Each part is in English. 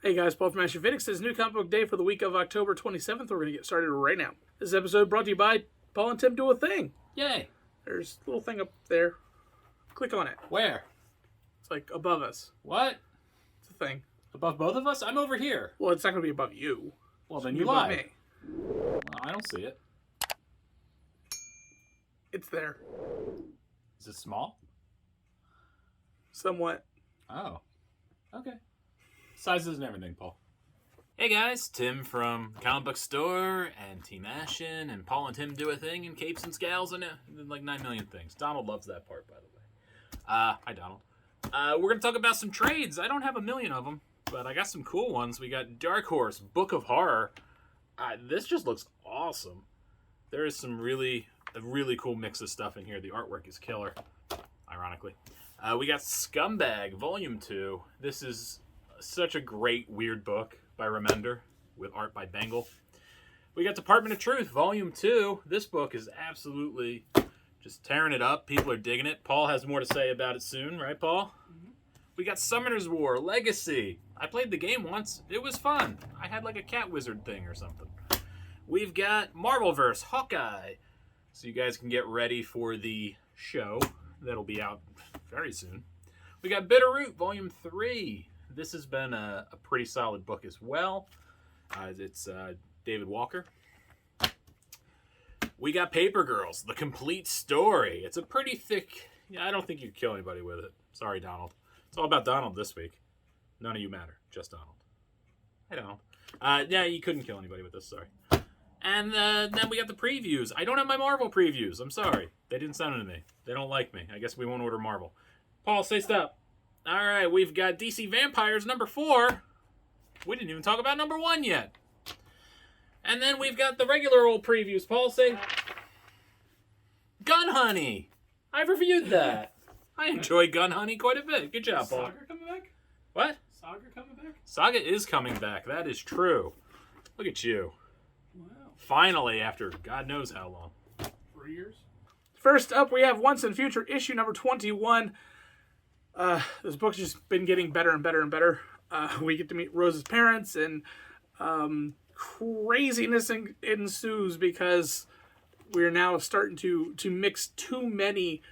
Hey guys, Paul from Ashen. This is new comic book day for the week of October 27th. We're going to get started right now. This episode brought to you by Paul and Tim Do a Thing. Yay. There's a little thing up there. Click on it. Where? It's like above us. What? It's a thing. Above both of us? I'm over here. Well, it's not going to be above you. Well, then It's you gonna be lie. above me. Well, I don't see it. It's there. Is it small? Somewhat. Oh. Okay. Sizes and everything, Paul. Hey guys, Tim from Comic Book Store and Team Ashen and Paul and Tim Do a Thing and Capes and Scowls and like 9 million things. Donald loves that part, by the way. Hi Donald. We're going to talk about some trades. I don't have a million of them, but I got some cool ones. We got Dark Horse, Book of Horror. This just looks awesome. There is a really cool mix of stuff in here. The artwork is killer, ironically. We got Scumbag, Volume 2. This is such a great, weird book by Remender with art by Bengal. We got Department of Truth, Volume 2. This book is absolutely just tearing it up. People are digging it. Paul has more to say about it soon, right, Paul? Mm-hmm. We got Summoner's War, Legacy. I played the game once. It was fun. I had like a cat wizard thing or something. We've got Marvelverse, Hawkeye. So you guys can get ready for the show. That'll be out very soon. We got Bitterroot, Volume 3. This has been a pretty solid book as well. It's David Walker. We got Paper Girls, The Complete Story. It's a pretty thick... I don't think you could kill anybody with it. Sorry, Donald. It's all about Donald this week. None of you matter. Just Donald. Hi, Donald. Yeah, you couldn't kill anybody with this. Sorry. And then we got the previews. I don't have my Marvel previews. I'm sorry. They didn't send them to me. They don't like me. I guess we won't order Marvel. Paul, say stop. All right, we've got DC Vampires number 4. We didn't even talk about number 1 yet. And then we've got the regular old previews. Paul, say Gun Honey. I've reviewed that. I enjoy Gun Honey quite a bit. Good job, Paul. Saga coming back? What? Saga coming back? Saga is coming back. That is true. Look at you. Wow. Finally, after God knows how long. 3 years? First up, we have Once and Future, issue number 21. This book's just been getting better and better and better. We get to meet Rose's parents, and craziness ensues because we're now starting to mix too many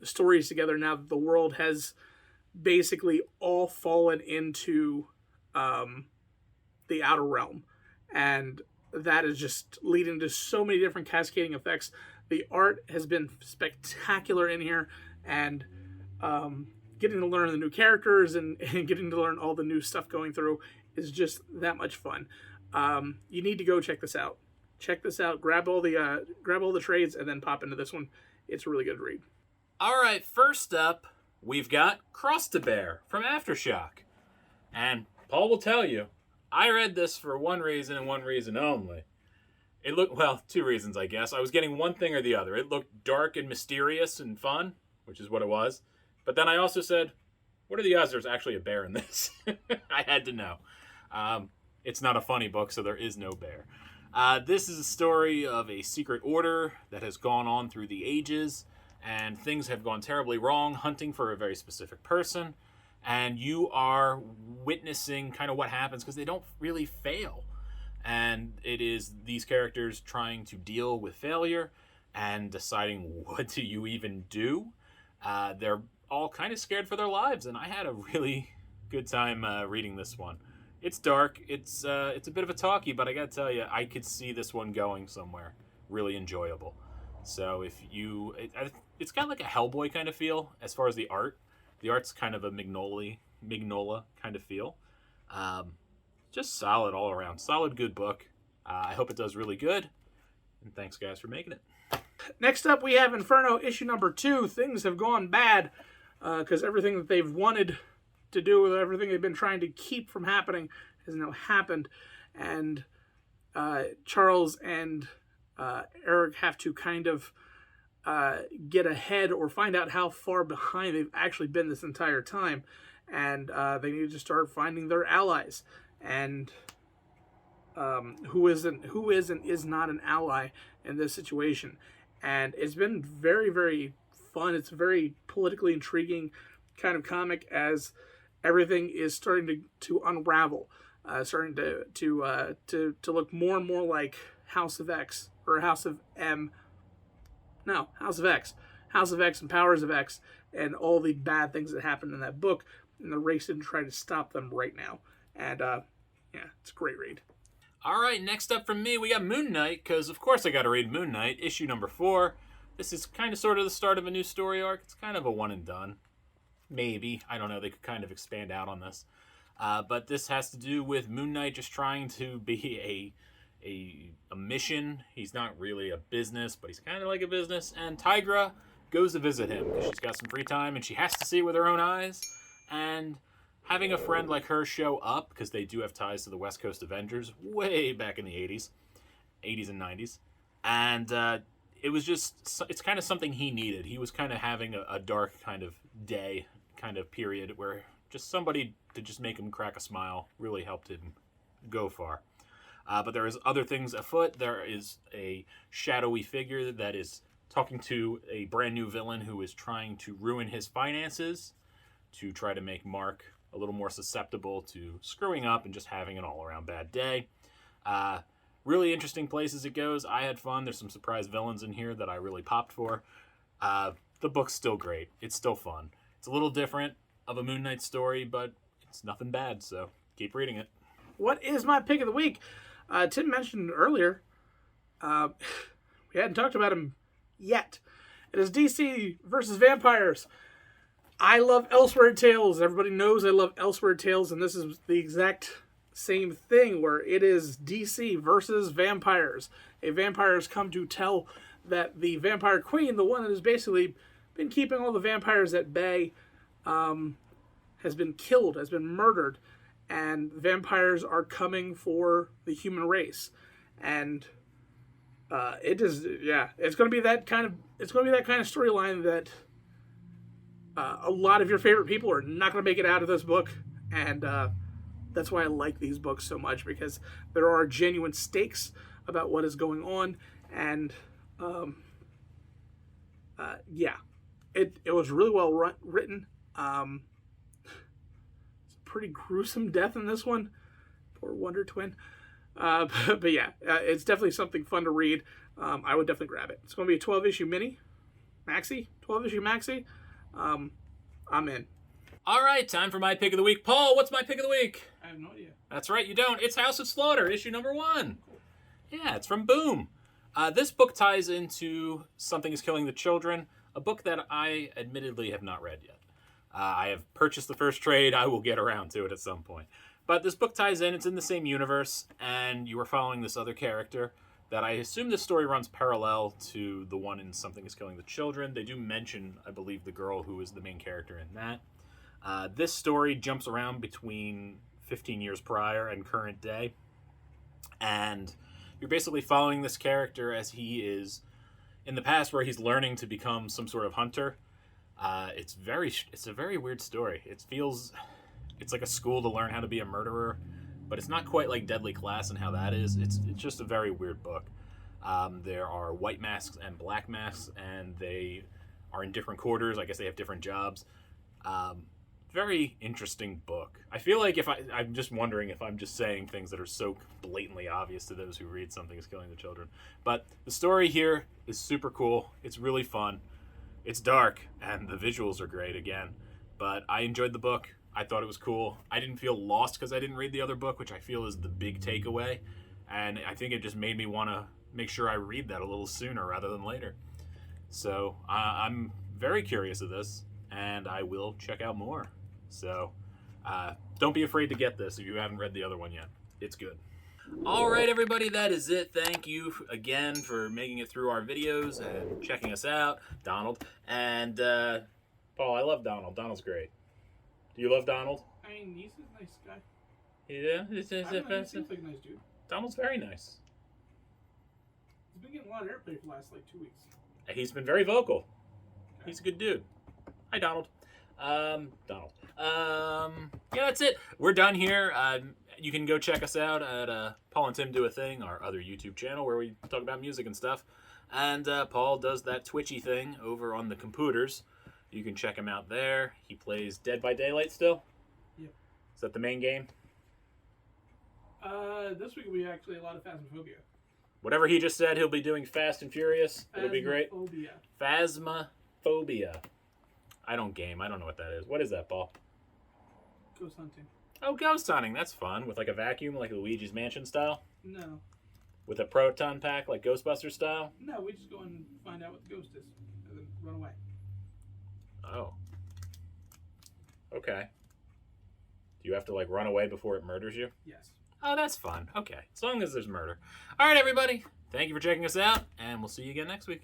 stories together now that the world has basically all fallen into the outer realm. And that is just leading to so many different cascading effects. The art has been spectacular in here, and getting to learn the new characters and getting to learn all the new stuff going through is just that much fun. You need to go check this out. Check this out. Grab all the trades and then pop into this one. It's a really good read. All right, first up, we've got Cross to Bear from Aftershock. And Paul will tell you, I read this for one reason and one reason only. It looked, well, 2 reasons, I guess. I was getting one thing or the other. It looked dark and mysterious and fun, which is what it was. But then I also said, what are the odds there's actually a bear in this? I had to know. It's not a funny book, so there is no bear. This is a story of a secret order that has gone on through the ages, and things have gone terribly wrong, hunting for a very specific person, and you are witnessing kind of what happens because they don't really fail. And it is these characters trying to deal with failure and deciding what do you even do. They're all kind of scared for their lives, and I had a really good time reading this one. It's dark. It's a bit of a talkie, but I gotta tell you, I could see this one going somewhere really enjoyable. So if you, it's kind of like a Hellboy kind of feel as far as the art. The art's kind of a Mignola kind of feel. Just solid all around. Solid, good book. I hope it does really good. And thanks, guys, for making it. Next up, we have Inferno, issue number 2. Things have gone bad because everything that they've wanted to do, everything they've been trying to keep from happening, has now happened. And Charles and Eric have to kind of get ahead or find out how far behind they've actually been this entire time. And they need to start finding their allies. And who is and is not an ally in this situation. And it's been very, very fun. It's a very politically intriguing kind of comic as everything is starting to unravel, starting to look more and more like House of X or House of M. No, House of X. House of X and Powers of X, and all the bad things that happened in that book, and the race to try to stop them right now. And yeah, it's a great read. All right, next up from me, we got Moon Knight, because of course I got to read Moon Knight, issue number 4. This is kind of sort of the start of a new story arc. It's kind of a one and done. Maybe. I don't know. They could kind of expand out on this. But this has to do with Moon Knight just trying to be a mission. He's not really a business, but he's kind of like a business. And Tigra goes to visit him because she's got some free time and she has to see with her own eyes. And having a friend like her show up, because they do have ties to the West Coast Avengers way back in the 80s and 90s. And it was just, it's kind of something he needed. He was kind of having a dark kind of day, kind of period where just somebody to just make him crack a smile really helped him go far. But there is other things afoot. There is a shadowy figure that is talking to a brand new villain who is trying to ruin his finances to try to make Mark a little more susceptible to screwing up and just having an all-around bad day. Really interesting places it goes. I had fun. There's some surprise villains in here that I really popped for. The book's still great. It's still fun. It's a little different of a Moon Knight story, but it's nothing bad, so keep reading it. What is my pick of the week? Tim mentioned earlier, we hadn't talked about him yet. It is DC versus Vampires. I love Elseworld Tales. Everybody knows I love Elseworld Tales, and this is the exact same thing where it is DC versus vampires. A vampire has come to tell that the vampire queen, the one that has basically been keeping all the vampires at bay, has been killed, has been murdered, and vampires are coming for the human race. And it is, yeah, it's going to be that kind of storyline that a lot of your favorite people are not going to make it out of this book, and that's why I like these books so much, because there are genuine stakes about what is going on, and yeah, it was really well written. It's a pretty gruesome death in this one. Poor Wonder Twin. But yeah, it's definitely something fun to read. I would definitely grab it. It's going to be a 12-issue mini. 12-issue maxi. I'm in. All right, time for my pick of the week. Paul, what's my pick of the week? I have no idea. That's right, you don't. It's House of Slaughter, issue number 1. Yeah, it's from Boom. This book ties into Something is Killing the Children, a book that I admittedly have not read yet. I have purchased the first trade. I will get around to it at some point. But this book ties in. It's in the same universe, and you are following this other character that I assume this story runs parallel to the one in Something is Killing the Children. They do mention, I believe, the girl who is the main character in that. This story jumps around between 15 years prior and current day. And you're basically following this character as he is in the past, where he's learning to become some sort of hunter. It's a very weird story. It's like a school to learn how to be a murderer, but it's not quite like Deadly Class and how that is. It's just a very weird book. There are white masks and black masks, and they are in different quarters. I guess they have different jobs. Very interesting book. I feel like I'm just wondering if I'm just saying things that are so blatantly obvious to those who read Something is Killing the Children. But the story here is super cool. It's really fun. It's dark, and the visuals are great again. But I enjoyed the book. I thought it was cool. I didn't feel lost because I didn't read the other book, which I feel is the big takeaway. And I think it just made me want to make sure I read that a little sooner rather than later. So I'm very curious of this, and I will check out more. So don't be afraid to get this if you haven't read the other one yet. It's good. All right, everybody, that is it. Thank you again for making it through our videos and checking us out. Donald. And Paul, I love Donald. Donald's great. Do you love Donald? I mean, he's a nice guy. Yeah? He seems like a nice dude. Donald's very nice. He's been getting a lot of airplay for the last, 2 weeks. He's been very vocal. Okay. He's a good dude. Hi, Donald. Donald. Yeah, that's it. We're done here. You can go check us out at Paul and Tim Do a Thing, our other YouTube channel where we talk about music and stuff. And Paul does that Twitchy thing over on the computers. You can check him out there. He plays Dead by Daylight still. Is that the main game? This week will be actually a lot of Phasmophobia. Whatever he just said, he'll be doing Fast and Furious. It'll be great. Phasmophobia. I don't game. I don't know what that is. What is that, Paul? Ghost hunting. Oh, ghost hunting. That's fun. With like a vacuum, like Luigi's Mansion style? No. With a proton pack, like Ghostbusters style? No, we just go and find out what the ghost is. And then run away. Oh. Okay. Do you have to like run away before it murders you? Yes. Oh, that's fun. Okay. As long as there's murder. All right, everybody. Thank you for checking us out, and we'll see you again next week.